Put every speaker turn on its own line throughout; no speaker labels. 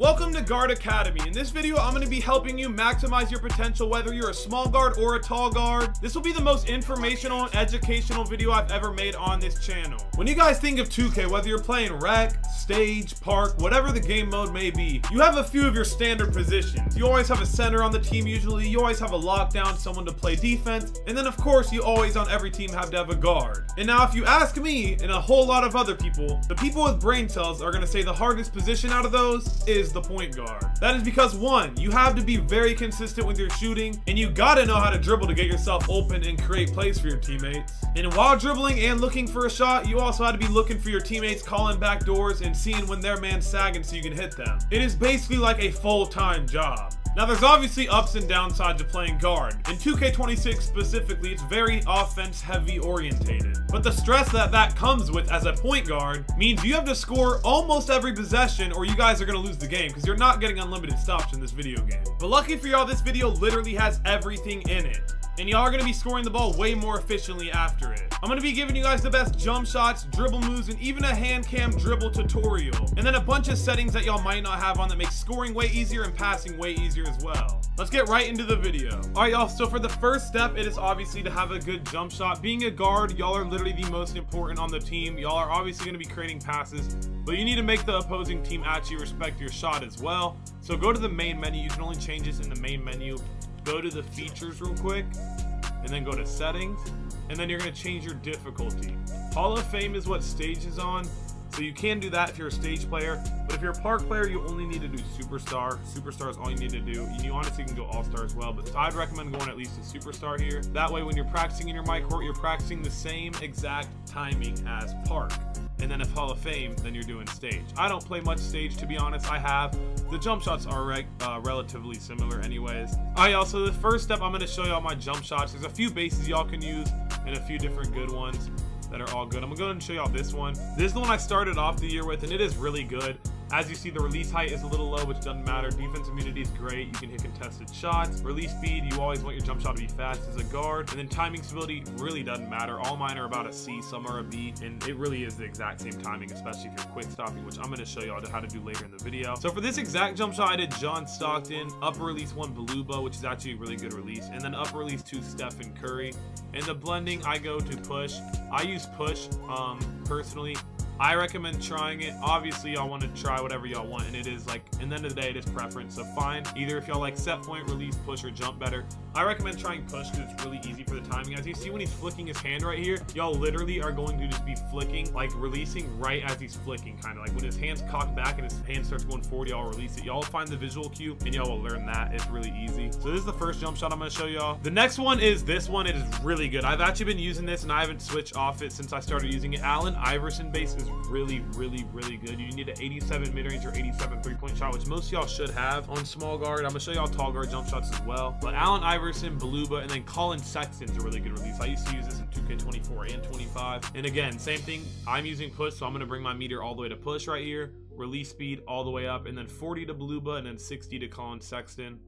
Welcome to Guard Academy. In this video, I'm going to be helping you maximize your potential whether you're a small guard or a tall guard. This will be the most informational and educational video I've ever made on this channel. When you guys think of 2K, whether you're playing rec, stage, park, whatever the game mode may be, you have a few of your standard positions. You always have a center on the team usually, you always have a lockdown, someone to play defense, and then of course you always on every team have to have a guard. And now if you ask me and a whole lot of other people, the people with brain cells are going to say the hardest position out of those is the point guard. That is because one, you have to be very consistent with your shooting, and you gotta know how to dribble to get yourself open and create plays for your teammates. And while dribbling and looking for a shot, you also have to be looking for your teammates, calling back doors and seeing when their man's sagging so you can hit them. It is basically like a full-time job. Now there's obviously ups and downsides to playing guard. In 2K26 specifically, it's very offense heavy orientated. But the stress that comes with as a point guard means you have to score almost every possession or you guys are gonna lose the game because you're not getting unlimited stops in this video game. But lucky for y'all, this video literally has everything in it. And y'all are going to be scoring the ball way more efficiently after it. I'm going to be giving you guys the best jump shots, dribble moves, and even a hand cam dribble tutorial. And then a bunch of settings that y'all might not have on that make scoring way easier and passing way easier as well. Let's get right into the video. Alright y'all, so for the first step, it is obviously to have a good jump shot. Being a guard, y'all are literally the most important on the team. Y'all are obviously going to be creating passes, but you need to make the opposing team actually respect your shot as well. So go to the main menu. You can only change this in the main menu. Go to the features real quick and then go to settings, and then you're going to change your difficulty. Hall of Fame is what stage is on, so you can do that if you're a stage player, but if you're a park player, you only need to do superstar. Superstar is all you need to do. You honestly can go all-star as well, but I'd recommend going at least a superstar here. That way when you're practicing in your my court, you're practicing the same exact timing as park. And then if Hall of Fame, then you're doing stage. I don't play much stage, to be honest. I have. The jump shots are relatively similar anyways. Alright, so the first step, I'm going to show y'all my jump shots. There's a few bases y'all can use and a few different good ones that are all good. I'm going to go ahead and show y'all this one. This is the one I started off the year with, and it is really good. As you see, the release height is a little low, which doesn't matter. Defense immunity is great. You can hit contested shots. Release speed, you always want your jump shot to be fast as a guard. And then timing stability really doesn't matter. All mine are about a C, some are a B, and it really is the exact same timing, especially if you're quick stopping, which I'm going to show y'all how to do later in the video. So for this exact jump shot, I did John Stockton, upper release 1 Beluba, which is actually a really good release, and then upper release 2 Stephen Curry. And the blending, I go to push. I use push personally. I recommend trying it. Obviously, y'all want to try whatever y'all want, and it is like, in the end of the day, it is preference. So find either if y'all like set point, release, push, or jump better. I recommend trying push because it's really easy for the timing. As you see when he's flicking his hand right here, y'all literally are going to just be flicking, like releasing right as he's flicking, kind of like when his hand's cocked back and his hand starts going forward, y'all release it. Y'all find the visual cue and y'all will learn that. It's really easy. So this is the first jump shot I'm going to show y'all. The next one is this one. It is really good. I've actually been using this and I haven't switched off it since I started using it. Allen Iverson base is really good. You need an 87 mid-range or 87 three-point shot, which most of y'all should have on small guard. I'm gonna show y'all tall guard jump shots as well, but Allen Iverson, Beluba, and then Colin Sexton's a really good release. I used to use this in 2K24 and 25, and again, same thing. I'm using push, so I'm gonna bring my meter all the way to push right here, release speed all the way up, and then 40 to Beluba, and then 60 to Colin Sexton.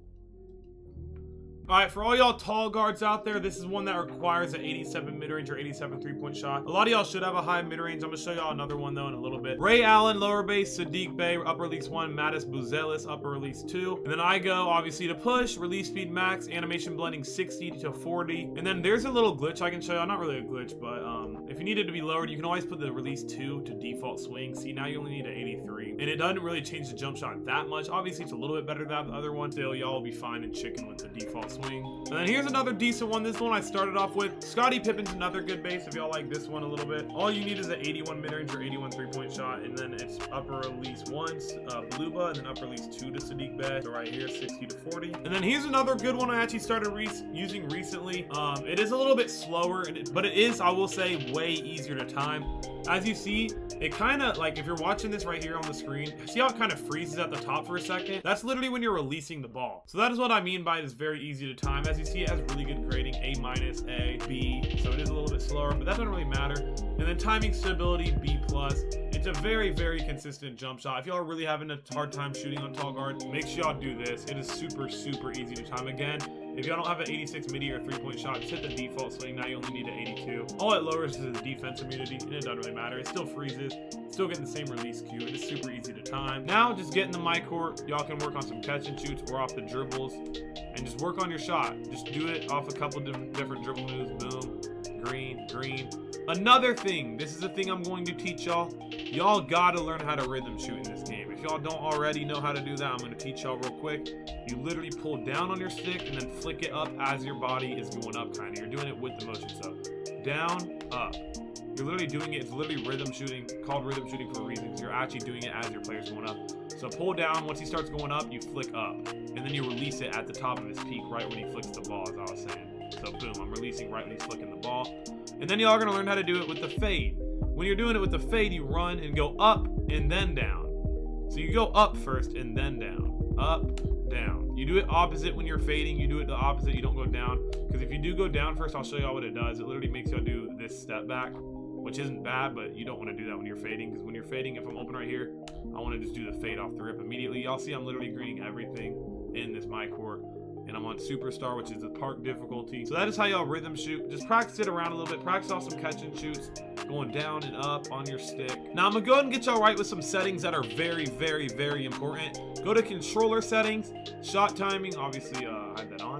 Alright, for all y'all tall guards out there, this is one that requires an 87 mid-range or 87 three-point shot. A lot of y'all should have a high mid-range. I'm going to show y'all another one, though, in a little bit. Ray Allen, lower base, Sadiq Bey, upper release 1, Mattis Buzelis, upper release 2. And then I go, obviously, to push, release speed max, animation blending 60 to 40. And then there's a little glitch I can show y'all. Not really a glitch, but if you need it to be lowered, you can always put the release 2 to default swing. See, now you only need an 83. And it doesn't really change the jump shot that much. Obviously, it's a little bit better than the other one. Still, y'all will be fine and chicken with the default swing. And then here's another decent one. This one I started off with. Scottie Pippen's another good base if y'all like this one a little bit. All you need is an 81 mid-range or 81 three-point shot, and then it's upper release 1 Beluba, and then upper release 2 to Sadiq Bey. So right here, 60 to 40. And then here's another good one I actually started using recently. It is a little bit slower, but it is, I will say, way easier to time. As you see, it kind of, like, if you're watching this right here on the screen, see how it kind of freezes at the top for a second? That's literally when you're releasing the ball. So that is what I mean by it is very easy to time. As you see, it has really good grading, A-, A, B, so it is a little bit slower, but that doesn't really matter. And then timing stability, B+. It's a very consistent jump shot. If y'all are really having a hard time shooting on tall guard, make sure y'all do this. It is super easy to time. Again, If y'all don't have an 86 midi or 3-point shot, just hit the default swing. Now you only need an 82. All it lowers is the defense immunity, and it doesn't really matter. It still freezes, still getting the same release cue. It is super easy to time. Now just get in the my court. Y'all can work on some catch and shoots or off the dribbles, and just work on your shot. Just do it off a couple different dribble moves. Boom, green, green. Another thing, this is a thing I'm going to teach y'all. Y'all gotta learn how to rhythm shoot in this game. If y'all don't already know how to do that, I'm gonna teach y'all real quick. You literally pull down on your stick and then flick it up as your body is going up, kind of. You're doing it with the motion, so down, up. You're literally doing it. It's literally rhythm shooting, called rhythm shooting for a reason, because you're actually doing it as your player's going up. So pull down. Once he starts going up, you flick up, and then you release it at the top of his peak, right when he flicks the ball, as I was saying. So boom, I'm releasing right when he's flicking the ball. And then y'all are gonna learn how to do it with the fade. When you're doing it with the fade, you run and go up and then down. So you go up first and then down. Up, down. You do it opposite when you're fading. You do it the opposite. You don't go down. Because if you do go down first, I'll show y'all what it does. It literally makes y'all do this step back, which isn't bad, but you don't want to do that when you're fading. Because when you're fading, if I'm open right here, I want to just do the fade off the rip immediately. Y'all see I'm literally greening everything in this my court. And I'm on Superstar, which is the park difficulty. So that is how y'all rhythm shoot. Just practice it around a little bit. Practice off some catch and shoots, going down and up on your stick. Now I'm gonna go ahead and get y'all right with some settings that are very, very, very important. Go to controller settings, shot timing, obviously I had that on.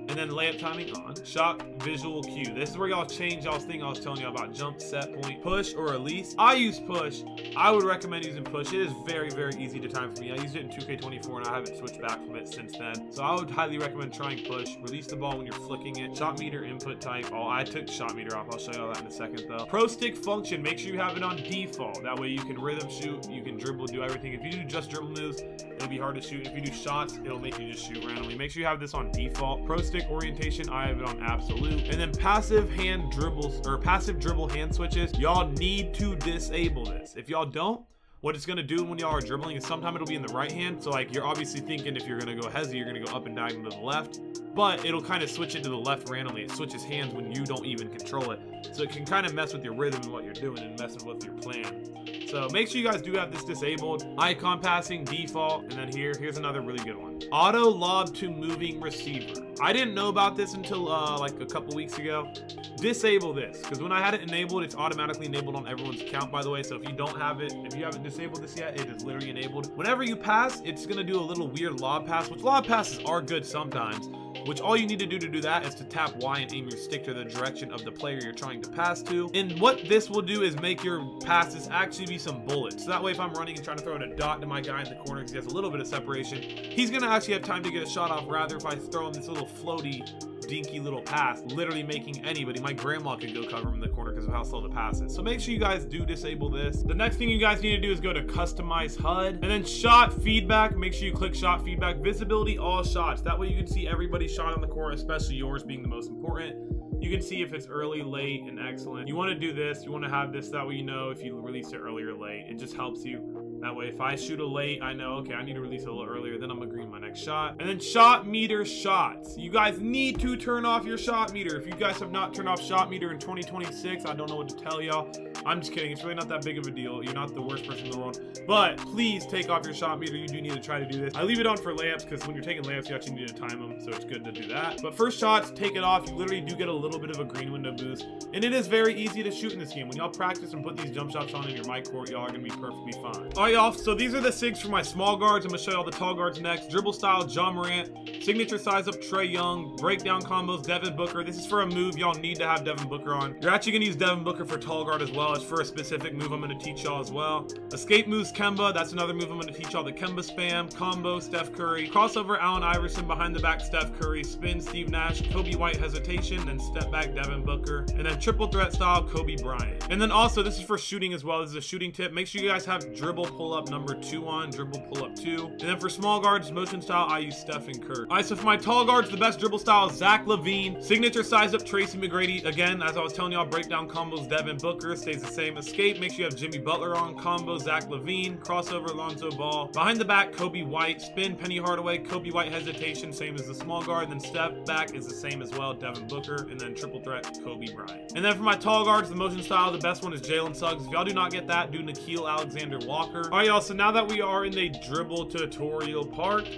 And then layup timing on. Shot visual cue. This is where y'all change y'all's thing I was telling you about. Jump, set point, push, or release. I use push. I would recommend using push. It is very, very easy to time for me. I used it in 2K24 and I haven't switched back from it since then. So I would highly recommend trying push. Release the ball when you're flicking it. Shot meter input type. Oh, I took shot meter off. I'll show y'all that in a second though. Pro stick function. Make sure you have it on default. That way you can rhythm shoot. You can dribble, do everything. If you do just dribble moves, it'll be hard to shoot. If you do shots, it'll make you just shoot randomly. Make sure you have this on default. Pro stick orientation, I have it on absolute. And then passive hand dribbles, or passive dribble hand switches, y'all need to disable this. If y'all don't, what it's gonna do when y'all are dribbling is sometimes it'll be in the right hand. So like you're obviously thinking if you're gonna go hezzy, you're gonna go up and down to the left, but it'll kind of switch it to the left randomly. It switches hands when you don't even control it. So it can kind of mess with your rhythm and what you're doing and messing with your plan. So make sure you guys do have this disabled. Icon passing, default, and then here's another really good one. Auto lob to moving receiver. I didn't know about this until like a couple weeks ago. Disable this, because when I had it enabled, it's automatically enabled on everyone's account, by the way. So if you don't have it, if you haven't disabled this yet, it is literally enabled. Whenever you pass, it's gonna do a little weird lob pass, which lob passes are good sometimes. Which all you need to do that is to tap Y and aim your stick to the direction of the player you're trying to pass to. And what this will do is make your passes actually be some bullets. So that way if I'm running and trying to throw in a dot to my guy in the corner because he has a little bit of separation, he's gonna actually have time to get a shot off. Rather if I throw him this little floaty, dinky little pass, literally making anybody, my grandma could go cover him in the corner because of how slow the pass is. So make sure you guys do disable this. The next thing you guys need to do is go to customize HUD and then shot feedback. Make sure you click shot feedback, visibility, all shots. That way you can see everybody's shot on the court, especially yours being the most important. You can see if it's early, late, and excellent. You want to do this, you want to have this, that way you know if you release it early or late. It just helps you. That way, if I shoot a late, I know, okay, I need to release it a little earlier, then I'm gonna green my next shot. And then shot meter shots. You guys need to turn off your shot meter. If you guys have not turned off shot meter in 2026, I don't know what to tell y'all. I'm just kidding, it's really not that big of a deal. You're not the worst person in the world. But please take off your shot meter. You do need to try to do this. I leave it on for layups because when you're taking layups, you actually need to time them, so it's good to do that. But first shots, take it off. You literally do get a little bit of a green window boost. And it is very easy to shoot in this game. When y'all practice and put these jump shots on in your mic court, y'all are gonna be perfectly fine. All right, y'all, so these are the sigs for my small guards. I'm gonna show y'all the tall guards next. Dribble style, John Morant. Signature size up, Trae Young. Breakdown combos, Devin Booker. This is for a move y'all need to have Devin Booker on. You're actually gonna use Devin Booker for tall guard as well. It's for a specific move I'm gonna teach y'all as well. Escape moves, Kemba. That's another move I'm gonna teach y'all. The Kemba spam, combo, Steph Curry. Crossover, Allen Iverson. Behind the back, Steph Curry. Spin, Steve Nash. Kobe White, hesitation. Then step back, Devin Booker. And then triple threat style, Kobe Bryant. And then also, this is for shooting as well. This is a shooting tip. Make sure you guys have dribble pull up number 2 on. Dribble pull up 2. And then for small guards, motion style, I use Steph and Curry. All right, so for my tall guards, the best dribble style is Zach LaVine. Signature size up, Tracy McGrady. Again, as I was telling y'all, breakdown combos, Devin Booker stays the same. Escape, make sure you have Jimmy Butler on. Combo, Zach LaVine. Crossover, Lonzo Ball. Behind the back, Kobe White. Spin, Penny Hardaway. Kobe White, hesitation, same as the small guard. And then step back is the same as well, Devin Booker. And then triple threat, Kobe Bryant. And then for my tall guards, the motion style, the best one is Jalen Suggs. If y'all do not get that, do Nickeil Alexander Walker. All right, y'all, so now that we are in the dribble tutorial part,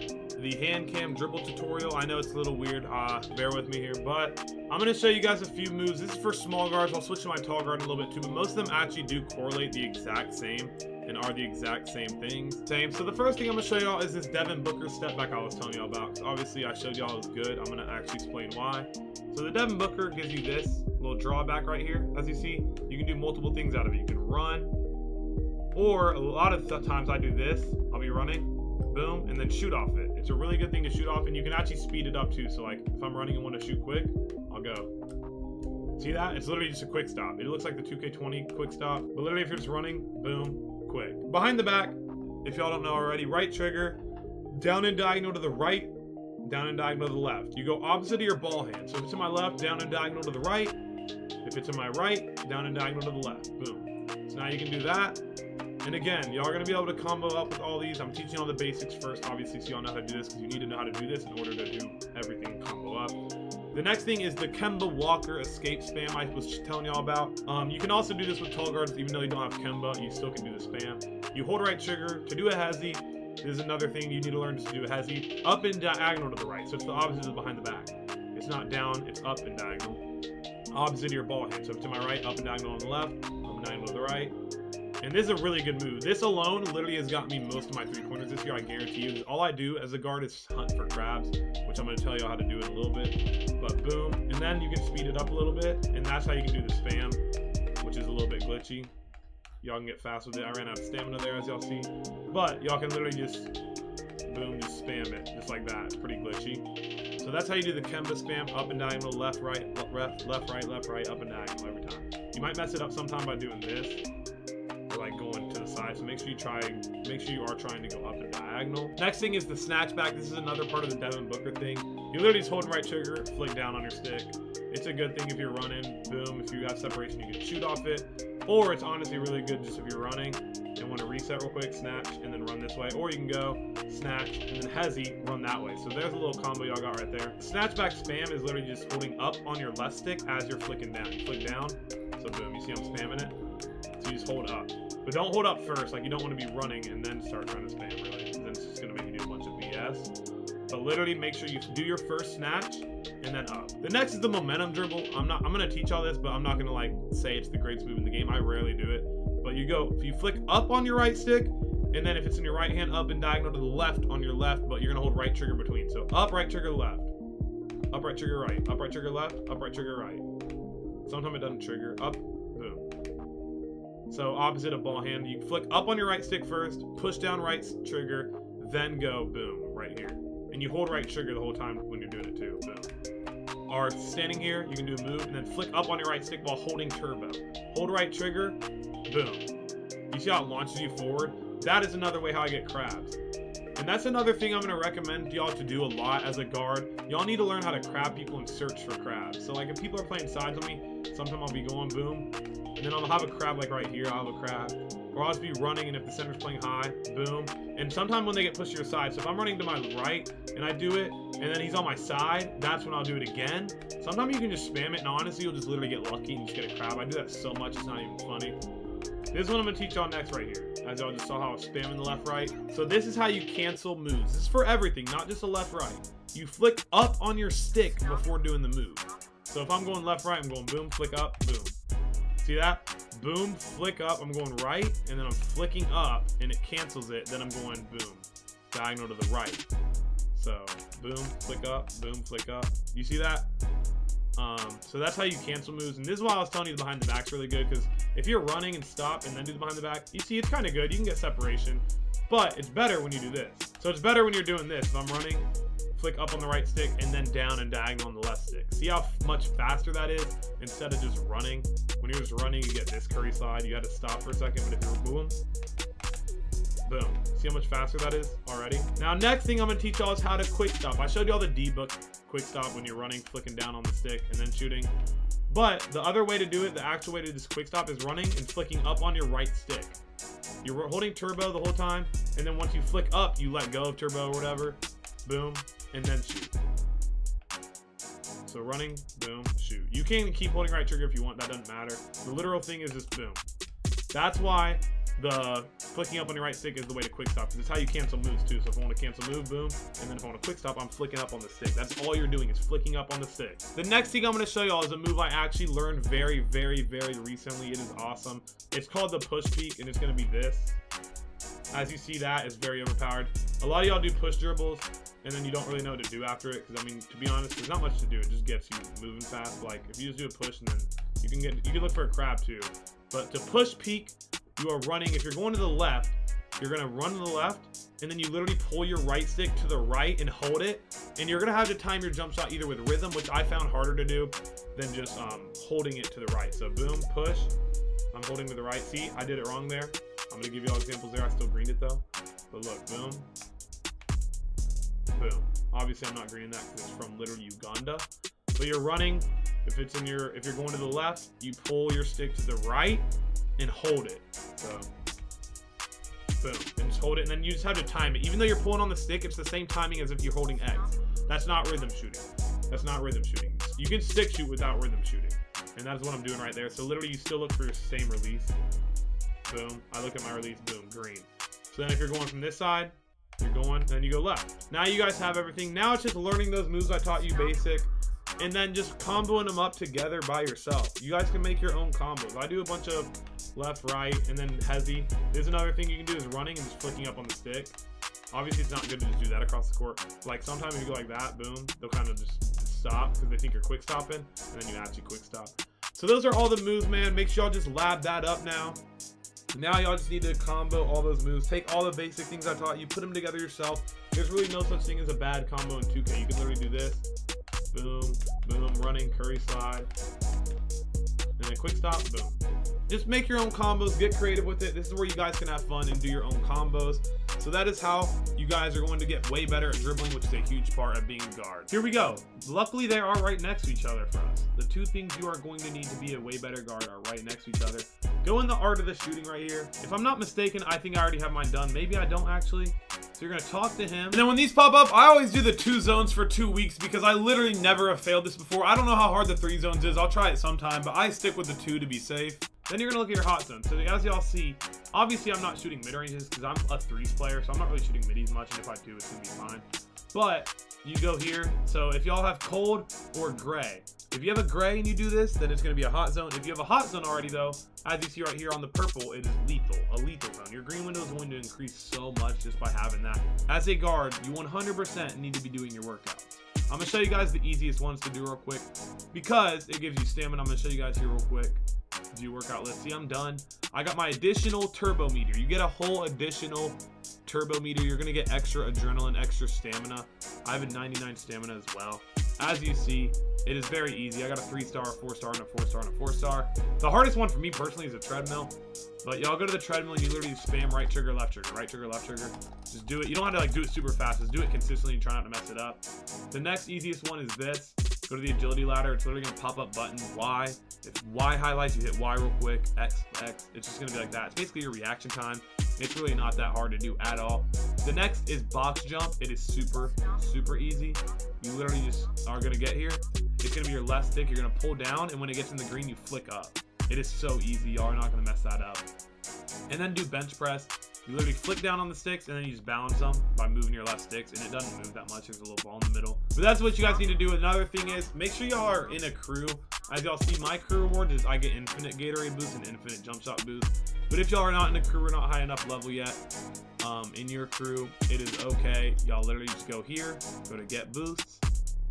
the HANDCAM dribble tutorial. I know it's a little weird, bear with me here, but I'm gonna show you guys a few moves. This is for small guards. I'll switch to my tall guard in a little bit too, but most of them actually do correlate the exact same and are the exact same things. So the first thing I'm gonna show y'all is this Devin Booker step back I was telling y'all about. Obviously I showed y'all it was good. I'm gonna actually explain why. So the Devin Booker gives you this little drawback right here. As you see, you can do multiple things out of it. You can run, or a lot of times I do this. I'll be running, boom, and then shoot off it. It's a really good thing to shoot off, and you can actually speed it up too. So like if I'm running and want to shoot quick, I'll go. See that? It's literally just a quick stop. It looks like the 2K20 quick stop, but literally if you're just running, boom, quick. Behind the back, if y'all don't know already, right trigger, down and diagonal to the right, down and diagonal to the left. You go opposite of your ball hand. So if it's to my left, down and diagonal to the right. If it's to my right, down and diagonal to the left. Boom. So now you can do that. And again, y'all are going to be able to combo up with all these. I'm teaching y'all the basics first, obviously, so y'all know how to do this, because you need to know how to do this in order to do everything combo up. The next thing is the Kemba Walker escape spam I was telling y'all about. You can also do this with tall guards, even though you don't have Kemba, you still can do the spam. You hold right trigger to do a hezzy. This is another thing you need to learn, just to do a hezzy. Up and diagonal to the right, so it's the opposite of behind the back. It's not down, it's up and diagonal. Opposite of your ball hand, so to my right, up and diagonal on the left, up and diagonal to the right. And this is a really good move. This alone literally has got me most of my three-pointers this year, I guarantee you. All I do as a guard is hunt for crabs, which I'm going to tell you how to do in a little bit. But boom, and then you can speed it up a little bit, and that's how you can do the spam, which is a little bit glitchy. Y'all can get fast with it. I ran out of stamina there, as y'all see. But y'all can literally just, boom, just spam it, just like that. It's pretty glitchy. So that's how you do the Kemba spam, up and diagonal, left, right, left, right, up and diagonal every time. You might mess it up sometime by doing this, or like going to the side. So make sure you are trying to go up and diagonal. Next thing is the snatch back. This is another part of the Devin Booker thing. You literally just hold right trigger, flick down on your stick. It's a good thing if you're running, boom, if you have separation, you can shoot off it. Or it's honestly really good just if you're running and want to reset real quick, snatch, and then run this way. Or you can go, snatch, and then hezzy, run that way. So there's a little combo y'all got right there. Snatch back spam is literally just holding up on your left stick as you're flicking down. You flick down, so boom, you see I'm spamming it? So you just hold up. But don't hold up first, like you don't want to be running and then start trying to spam, really. Then it's just going to make you do a bunch of BS. But literally make sure you do your first snatch and then up. The next is the momentum dribble. I'm gonna teach all this, but I'm not gonna like say it's the greatest move in the game. I rarely do it. But you go, if you flick up on your right stick, and then if it's in your right hand, up and diagonal to the left on your left, but you're gonna hold right trigger between. So up, right trigger, left. Up, right trigger, right. Up, right trigger, left. Up, right trigger, right. Sometimes it doesn't trigger. Up, boom. So opposite of ball hand, you flick up on your right stick first, push down right trigger, then go boom right here. And you hold right trigger the whole time when you're doing it too, boom. Or standing here, you can do a move and then flick up on your right stick while holding turbo. Hold right trigger, boom. You see how it launches you forward? That is another way how I get crabs. And that's another thing I'm gonna recommend y'all to do a lot as a guard. Y'all need to learn how to crab people and search for crabs. So like if people are playing sides on me, sometimes I'll be going boom, and then I'll have a crab like right here, I'll have a crab. Or I'll just be running, and if the center's playing high, boom. And sometimes when they get pushed to your side, so if I'm running to my right, and I do it, and then he's on my side, that's when I'll do it again. Sometimes you can just spam it, and honestly, you'll just literally get lucky and just get a crab. I do that so much, it's not even funny. This is what I'm gonna teach y'all next right here. As y'all just saw how I was spamming the left, right. So this is how you cancel moves. This is for everything, not just a left, right. You flick up on your stick before doing the move. So if I'm going left, right, I'm going boom, flick up, boom. See that? Boom, flick up, I'm going right, and then I'm flicking up, and it cancels it, then I'm going boom, diagonal to the right. So, boom, flick up, boom, flick up. You see that? So that's how you cancel moves, and this is why I was telling you the behind the back's really good, because if you're running and stop and then do the behind the back, you see it's kind of good, you can get separation, but it's better when you do this. So it's better when you're doing this. If I'm running, flick up on the right stick, and then down and diagonal on the left stick. See how much faster that is instead of just running? When you're just running, you get this curry slide. You got to stop for a second, but if you're boom, boom. See how much faster that is already? Now, next thing I'm going to teach y'all is how to quick stop. I showed y'all the D-book quick stop when you're running, flicking down on the stick, and then shooting. But the other way to do it, the actual way to do this quick stop is running and flicking up on your right stick. You're holding turbo the whole time, and then once you flick up, you let go of turbo or whatever. Boom, and then shoot. So running, boom, shoot. You can keep holding right trigger if you want, that doesn't matter. The literal thing is just boom. That's why the flicking up on your right stick is the way to quick stop, because it's how you cancel moves too. So if I want to cancel move, boom, and then if I want to quick stop, I'm flicking up on the stick. That's all you're doing is flicking up on the stick. The next thing I'm going to show y'all is a move I actually learned very, very, very recently. It is awesome. It's called the push peek, and it's going to be this. As you see, that is very overpowered. A lot of y'all do push dribbles, and then you don't really know what to do after it, because I mean, to be honest, there's not much to do. It just gets you moving fast. Like if you just do a push, and then you can look for a crab too. But to push peek, you are running. If you're going to the left, you're gonna run to the left, and then you literally pull your right stick to the right and hold it, and you're gonna have to time your jump shot either with rhythm, which I found harder to do than just holding it to the right. So boom, push. I'm holding to the right. See, I did it wrong there. I'm gonna give you all examples there. I still greened it though. But look, boom, boom. Obviously, I'm not greening that because it's from literally Uganda. But you're running. If you're going to the left, you pull your stick to the right and hold it. So boom, and just hold it, and then you just have to time it. Even though you're pulling on the stick, it's the same timing as if you're holding X. That's not rhythm shooting. That's not rhythm shooting. You can stick shoot without rhythm shooting, and that's what I'm doing right there. So literally, you still look for your same release. Boom. I look at my release. Boom. Green. So then if you're going from this side, you're going, then you go left. Now you guys have everything. Now it's just learning those moves I taught you basic, and then just comboing them up together by yourself. You guys can make your own combos. I do a bunch of left, right, and then hezzy. There's another thing you can do is running and just flicking up on the stick. Obviously, it's not good to just do that across the court. Like sometimes if you go like that, boom, they'll kind of just stop because they think you're quick stopping, and then you actually quick stop. So those are all the moves, man. Make sure y'all just lab that up now. Now y'all just need to combo all those moves. Take all the basic things I taught you, put them together yourself. There's really no such thing as a bad combo in 2K. You can literally do this. Boom, boom, running, curry slide, and then quick stop, boom. Just make your own combos, get creative with it. This is where you guys can have fun and do your own combos. So that is how you guys are going to get way better at dribbling, which is a huge part of being a guard. Here we go. Luckily, they are right next to each other for us. The two things you are going to need to be a way better guard are right next to each other. Go in the art of the shooting right here. If I'm not mistaken, I think I already have mine done. Maybe I don't actually. So you're going to talk to him. And then when these pop up, I always do the 2 zones for 2 weeks because I literally never have failed this before. I don't know how hard the 3 zones is. I'll try it sometime, but I stick with the 2 to be safe. Then you're going to look at your hot zone. So as y'all see, obviously I'm not shooting mid-ranges because I'm a 3s player, so I'm not really shooting middies much, and if I do, it's going to be fine. But you go here. So if y'all have cold or gray, if you have a gray and you do this, then it's going to be a hot zone. If you have a hot zone already, though, as you see right here on the purple, it is lethal, a lethal zone. Your green window is going to increase so much just by having that. As a guard, you 100% need to be doing your workouts. I'm going to show you guys the easiest ones to do real quick because it gives you stamina. I'm going to show you guys here real quick. Do your workout list. See, I'm done. I got my additional turbo meter. You get a whole additional turbo meter. You're going to get extra adrenaline, extra stamina. I have a 99 stamina as well. As you see, it is very easy. I got a 3-star, a 4-star, and a 4-star, and a 4-star. The hardest one for me personally is a treadmill. But y'all go to the treadmill and you literally spam right trigger, left trigger, right trigger, left trigger. Just do it. You don't have to like do it super fast. Just do it consistently and try not to mess it up. The next easiest one is this. Go to the agility ladder. It's literally going to pop up button Y. If Y highlights, you hit Y real quick. X, X. It's just going to be like that. It's basically your reaction time. It's really not that hard to do at all. The next is box jump. It is super, super easy. You literally just are going to get here. It's going to be your left stick. You're going to pull down, and when it gets in the green, you flick up. It is so easy. Y'all are not going to mess that up. And then do bench press. You literally flick down on the sticks, and then you just balance them by moving your left sticks, and it doesn't move that much. There's a little ball in the middle. But that's what you guys need to do. Another thing is, make sure y'all are in a crew. As y'all see, my crew reward is I get infinite Gatorade boost and infinite jump shot boost. But if y'all are not in a crew or not high enough level yet, in your crew, it is okay. Y'all literally just go here, go to get boosts,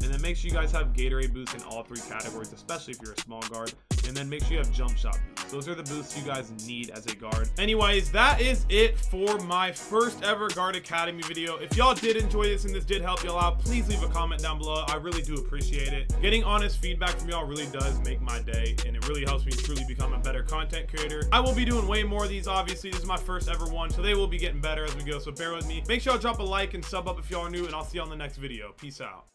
and then make sure you guys have Gatorade boosts in all 3 categories, especially if you're a small guard. And then make sure you have jump shot boosts. Those are the boosts you guys need as a guard. Anyways, that is it for my first ever Guard Academy video. If y'all did enjoy this and this did help y'all out, please leave a comment down below. I really do appreciate it. Getting honest feedback from y'all really does make my day, and it really helps me truly become a better content creator. I will be doing way more of these, obviously. This is my first ever one, so they will be getting better as we go, so bear with me. Make sure y'all drop a like and sub up if y'all are new, and I'll see y'all in the next video. Peace out.